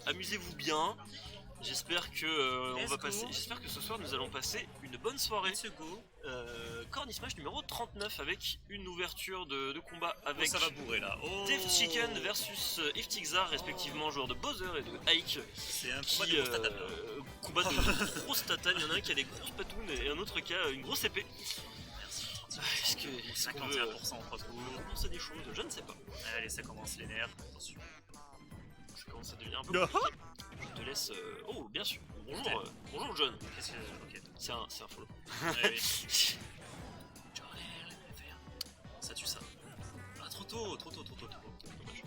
amusez-vous bien. J'espère que j'espère que ce soir nous allons passer une bonne soirée. Let's go. Corny Smash numéro 39 avec une ouverture de combat avec ça va bourrer là. Oh. Dave Chicken versus Iftixar, respectivement joueur de Bowser et de Ike. C'est un combat de grosse tatane. Il y en a un qui a des grosses patounes et un autre qui a une grosse épée. Est-ce que 51% en trop. commencer des choses? Je ne sais pas. Allez, ça commence les nerfs. Attention. Ça commence à devenir un peu compliqué. Je te laisse. Oh, bien sûr. Bonjour, bonjour John. Qu'est-ce que. Ok. C'est un follow. Ouais, oui. Ça tue ça. Ah, trop tôt. Dommage.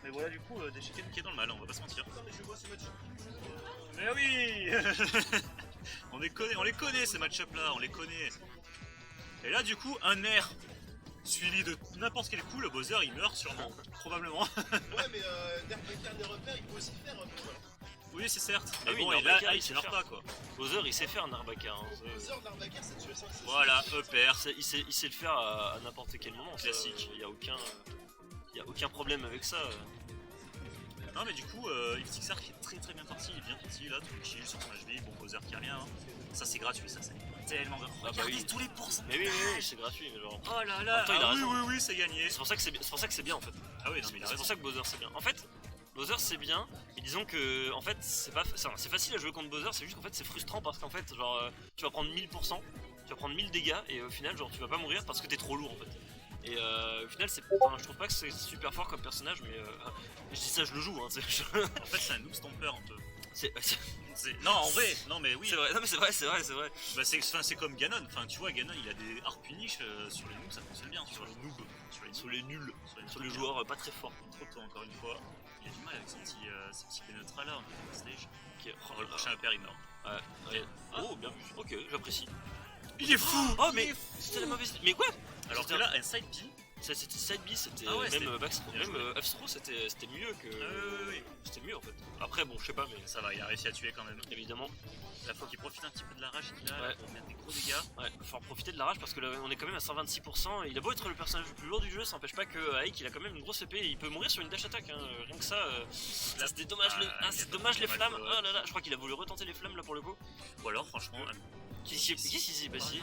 Mais voilà, du coup, des chickens qui est dans le mal, on va pas se mentir. Mais oui. On les connaît ces match-up là, on les connaît. Et là, du coup, un air suivi de n'importe quel coup, le Bowser il meurt sûrement, probablement. Ouais, mais des repères, il peut aussi faire un peu. Oui, c'est certes. Ah Mais oui, bon, Narbakar, il meurt pas quoi. Bowser il sait faire un Narbakar. Bowser, Narbakar, ça tue ça. Voilà, EPR. Il sait le faire à n'importe quel moment. Classique. Il y a aucun problème avec ça. Non, mais du coup, Iftixar qui est très bien parti, il est bien parti là, tout chill sur son HV, bon Bowser qui a rien. Hein. Ça c'est gratuit, ça c'est tellement gratuit. Ah, Regardez oui. tous les pourcentages. Mais oui, c'est gratuit. Mais genre... Oh là là, Attends, il a raison. oui, c'est gagné. C'est pour ça que c'est bien en fait. Ah oui, non, mais il a C'est raison. pour ça que Bowser c'est bien. En fait, Bowser c'est bien, mais disons que en fait c'est facile à jouer contre Bowser, c'est juste qu'en fait c'est frustrant parce qu'en fait genre tu vas prendre 1000%, tu vas prendre 1000 dégâts et au final genre tu vas pas mourir parce que t'es trop lourd en fait. Et au final je trouve pas que c'est super fort comme personnage, mais je dis ça, je le joue hein, En fait c'est un noob stomper un peu. c'est Non, en vrai, non mais oui. c'est vrai, non mais c'est vrai. Bah, c'est comme Ganon, enfin tu vois Ganon il a des hard punish sur les noobs, ça fonctionne bien. Sur les noobs, Sur les nuls, sur les noobs. joueurs pas très forts. Trop tôt encore une fois. Il a du mal avec ses petits pénétra là en stage. Ok, Oh, le prochain père il meurt. ouais. Oh bien vu, ok, j'apprécie. Il est fou. Oh mais c'était la mauvaise. Mais quoi? Alors que là, un side B. C'était side B, c'était Ah ouais, même backstro, bien même joué. F-throw c'était mieux que. Oui. C'était mieux en fait. Après bon je sais pas mais Ça va, il a réussi à tuer quand même. évidemment. Là faut qu'il profite un petit peu de la rage qu'il a Ouais. pour mettre des gros dégâts. Ouais, faut en profiter de la rage parce que là on est quand même à 126% et il a beau être le personnage le plus lourd du jeu, ça n'empêche pas que Ike il a quand même une grosse épée et il peut mourir sur une dash attack hein. Rien que ça, ça c'était dommage, c'est dommage les flammes. Oh là là, je crois qu'il a voulu retenter les flammes là pour le coup. Ou alors franchement. Qu'est-ce qu'il s'est passé?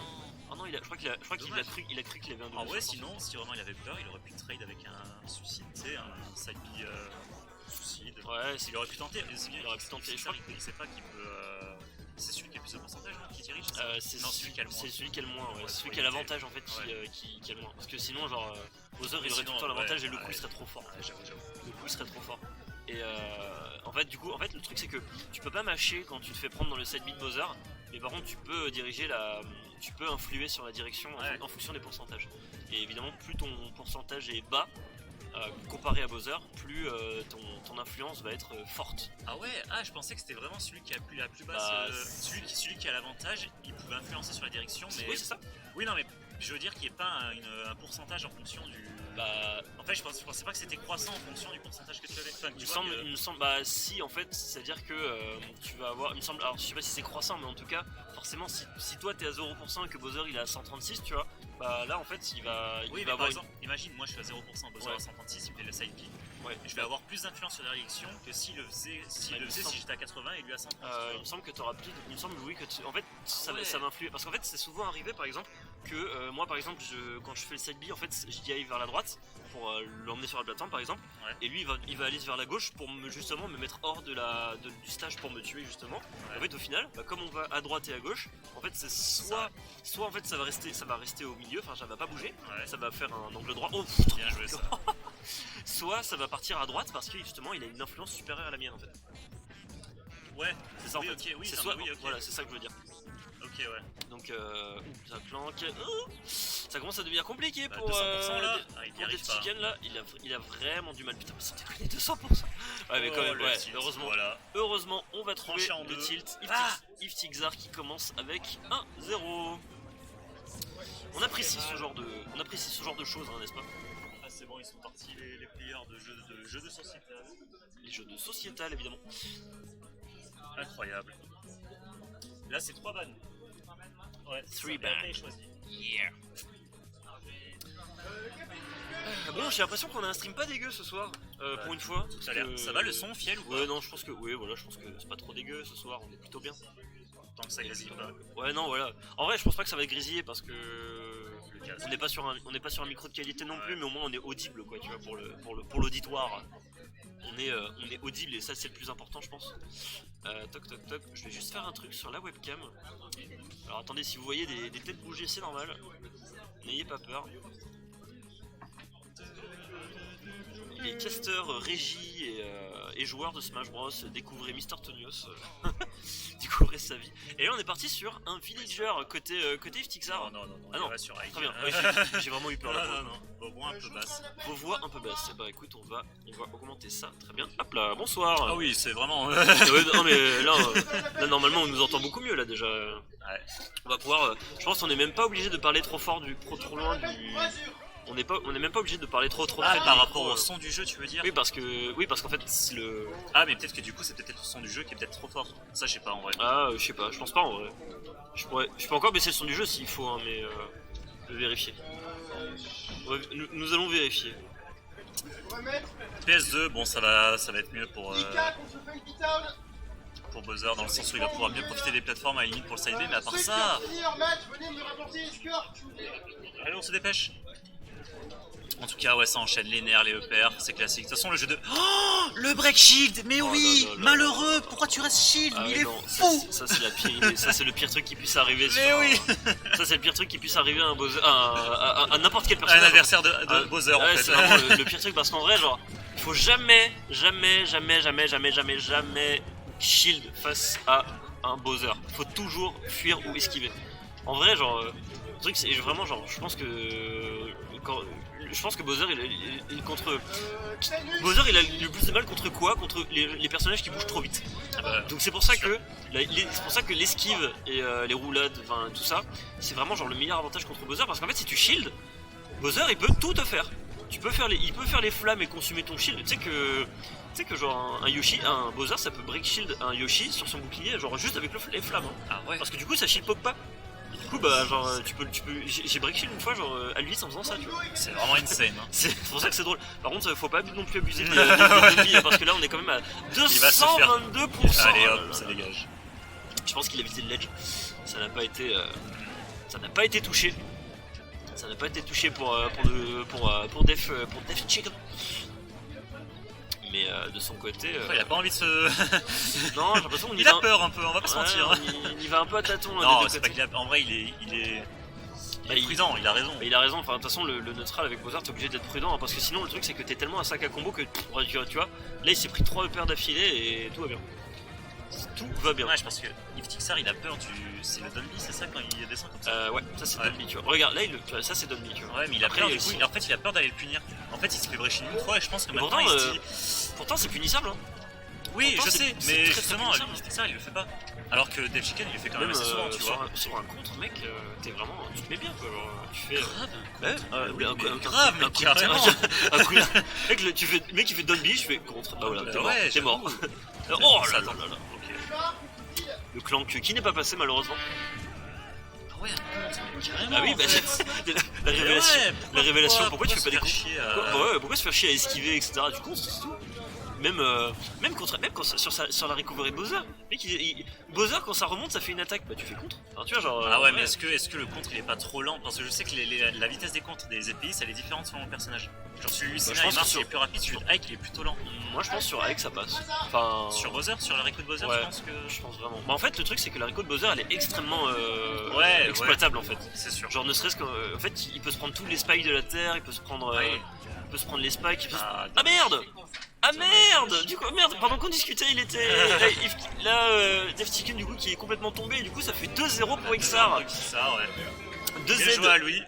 Oh non, je crois qu'il a cru qu'il avait un double. En vrai, sinon, si vraiment il avait peur, il aurait pu trade avec un suicide, tu sais, un side B suicide. Ouais, Il aurait pu tenter. Il aurait pu tenter. Je crois qu'il sait pas qu'il peut. C'est celui qui a plus de pourcentage non, qui dirige. C'est celui qui a le moins. C'est celui qui a le moins, ouais. Ouais, C'est celui ouais, qui a l'avantage en fait qui a le moins. Parce que sinon, genre, Bowser il aurait tout le temps l'avantage et le coup il serait trop fort. J'avoue. Le coup il serait trop fort. Et en fait, le truc c'est que tu peux pas mâcher quand tu te fais prendre dans le side beat Bowser, mais par contre tu peux diriger tu peux influer sur la direction en fonction des pourcentages. Et évidemment, plus ton pourcentage est bas comparé à Bowser, plus ton influence va être forte. Ah ouais, je pensais que c'était vraiment celui qui a la plus basse. Celui qui a l'avantage, il pouvait influencer sur la direction, mais. Oui, c'est ça. Oui, non, mais je veux dire qu'il n'y ait pas un pourcentage en fonction du. En fait, je pensais pas que c'était croissant en fonction du pourcentage que tu avais. Enfin, Il me semble, si en fait, c'est-à-dire que tu vas avoir, il me semble, alors je sais pas si c'est croissant, mais en tout cas, forcément, si toi t'es à 0% et que Bowser il est à 136, tu vois, bah là en fait, il va par avoir exemple, imagine, moi je suis à 0%, Bowser à 136, il me fait le side B. Ouais. Je vais avoir plus d'influence sur la direction que s'il le faisait, si j'étais à 80 et lui à 130. il me semble que tu auras plus. Il me semble, oui, que en fait, ça va influer. Parce qu'en fait, c'est souvent arrivé, par exemple, que moi, par exemple, quand je fais le side B, en fait, j'y aille vers la droite pour l'emmener sur la plateforme, par exemple. Ouais. Et lui, il va aller vers la gauche pour justement me mettre hors du stage pour me tuer, justement. Ouais. En fait, au final, comme on va à droite et à gauche, en fait, c'est soit en fait, ça va rester au milieu, enfin, ça va pas bouger. Ouais. Ça va faire un angle droit. Oh, bien joué ça. Soit ça va partir à droite parce que justement il a une influence supérieure à la mienne en fait. Ouais, c'est ça en fait. Okay, oui, c'est ça, soit, oui, okay. Voilà, c'est ça que je veux dire. Ok, ouais. Donc ça planque. Ça commence à devenir compliqué pour 200% là. Il y arrive Death pas. Chicken là. Il a vraiment du mal. Putain, mais sans déconner 200%. Ouais, mais quand même, ouais. Tilt, Heureusement, voilà. heureusement, on va trouver En le deux. tilt. Iftixar qui commence avec 1-0. On apprécie ce genre de choses, hein, n'est-ce pas? Ah, c'est bon, ils sont partis les players de jeux de société. Les jeux de sociétal évidemment. Incroyable. Là, c'est 3 bannes. Ouais, 3 ban. Choisi. Yeah. Bon, j'ai l'impression qu'on a un stream pas dégueu ce soir, pour une fois. Ça va le son, Fiel ou pas? Ouais, non, je pense que c'est pas trop dégueu ce soir, on est plutôt bien. Tant que ça grésille pas. Ouais, non, voilà. En vrai, je pense pas que ça va être grésillé parce que on n'est pas sur un micro de qualité non plus, mais au moins on est audible, quoi, tu vois, pour l'auditoire. On est audible et ça c'est le plus important, je pense. Toc toc toc, je vais juste faire un truc sur la webcam. Alors attendez, si vous voyez des têtes bouger, c'est normal. N'ayez pas peur. Les casteurs, régie et joueurs de Smash Bros, découvrez Mister Tonios, découvrez sa vie. Et là on est parti sur un villager côté Iftixar. Non, Ah non, sur très bien, ouais, j'ai vraiment eu peur là. Vos voix un peu basses. Vos voix un peu basses, bah écoute, on va augmenter ça, très bien. Hop là, bonsoir. Ah oui, c'est vraiment... Ouais, non mais là normalement on nous entend beaucoup mieux là déjà. Ouais. On va pouvoir, je pense qu'on est même pas obligé de parler trop fort trop loin du... On est même pas obligé de parler trop près par rapport au son du jeu, tu veux dire? Oui parce qu'en fait le... Ah mais peut-être que du coup c'est peut-être le son du jeu qui est peut-être trop fort. Ça je sais pas en vrai. Ah je sais pas, je pense pas en vrai. Je peux encore baisser le son du jeu s'il faut, hein, mais je vais vérifier. Nous allons vérifier. PS2, bon ça va être mieux pour Bowser dans le sens où il va pouvoir mieux profiter des plateformes à la limite pour le side B, mais à part ça... Allez on se dépêche. En tout cas ouais ça enchaîne les nerfs, les EPR, c'est classique. De toute façon le jeu de... Oh le break shield. Mais oui non, malheureux. Pourquoi tu restes shield? Ah, il est non, fou. Ça c'est la pire idée, ça c'est le pire truc qui puisse arriver. Mais oui. Ça c'est le pire truc qui puisse arriver à un Bowser, à n'importe quel personnage. Un adversaire de Bowser en ouais, fait. C'est vraiment le pire truc parce qu'en vrai genre il faut jamais shield face à un Bowser. Il faut toujours fuir ou esquiver. En vrai genre le truc c'est vraiment genre je pense que Bowser il contre Bowser il a le plus de mal contre quoi? Contre les personnages qui bougent trop vite. Donc c'est pour ça que l'esquive et les roulades, enfin tout ça, c'est vraiment genre le meilleur avantage contre Bowser parce qu'en fait si tu shield, Bowser il peut tout te faire. Il peut faire les flammes et consumer ton shield. Tu sais que genre un Bowser ça peut break shield un Yoshi sur son bouclier genre juste avec les flammes. Hein. Ah ouais. Parce que du coup ça shield poke pas. Du coup bah genre j'ai break shield une fois genre à lui en faisant ça tu vois. C'est vraiment insane hein. C'est pour ça que c'est drôle. Par contre faut pas non plus abuser de vie parce que là on est quand même à 222%. Allez hop ça dégage. Je pense qu'il a visé le ledge. Ça n'a pas été touché. Ça n'a pas été touché pour Def Chicken. Mais de son côté... il a pas envie de se... Non, j'ai l'impression qu'on il a peur un peu, on va pas se mentir. Il va un peu à tâtons. Non, c'est pas qu'il a... En vrai, il est prudent, il a raison. Il a raison, enfin de toute façon le neutral avec Bowser t'es obligé d'être prudent hein, parce que sinon le truc c'est que t'es tellement un sac à combo que tu vois, là il s'est pris 3 EPR d'affilée et tout va bien. Tout va bien. Ouais, je pense que Iftixar il a peur du... C'est le Donby, c'est ça quand il descend comme ça? Ouais, ça c'est Donby tu vois. Regarde, là ça c'est Donby tu vois. Ouais, mais il a peur du coup, en fait il a peur d'aller le punir. En fait il se fait brecher une fois et je pense que maintenant il se dit... Pourtant c'est punissable hein. Oui, je sais, mais justement, Iftixar il le fait pas. Alors que Def Chicken il le fait quand même assez souvent, tu vois. Sur un contre, mec, t'es vraiment. Tu te mets bien quoi. Tu fais. Grave, mais carrément. Un coup. Mec, il fait Donby, je fais contre. Bah voilà, t'es mort. Oh là là là là. Le clank qui n'est pas passé malheureusement. Ah ouais, carrément. Ah oui, bah la révélation. La révélation, pourquoi tu fais pas des coups? Pourquoi se faire chier à esquiver, etc. Du coup, c'est tout. Même sur la recovery de Bowser, mec, Bowser quand ça remonte ça fait une attaque, bah tu fais contre. Alors, tu vois, genre, ah ouais, mais est-ce que le contre il est pas trop lent? Parce que je sais que la vitesse des contres des EPI elle est différente selon le personnage. Genre celui Lucina et Mars il est plus rapide, celui de Ike il est plutôt lent. Moi je pense sur Ike ça passe. Enfin... Sur Bowser, sur la reco de Bowser, je pense vraiment. Bah en fait le truc c'est que la reco de Bowser elle est extrêmement exploitable en fait. C'est sûr. Genre ne serait-ce qu'en fait il peut se prendre tous les spikes de la terre, il peut se prendre les spikes. Ah merde! Ah merde! Du coup, merde, pendant qu'on discutait, il était. Là, Def Chicken, du coup, qui est complètement tombé, et du coup, ça fait 2-0 pour Ixar. 2-0, ouais. 2Z. Bien joué à lui.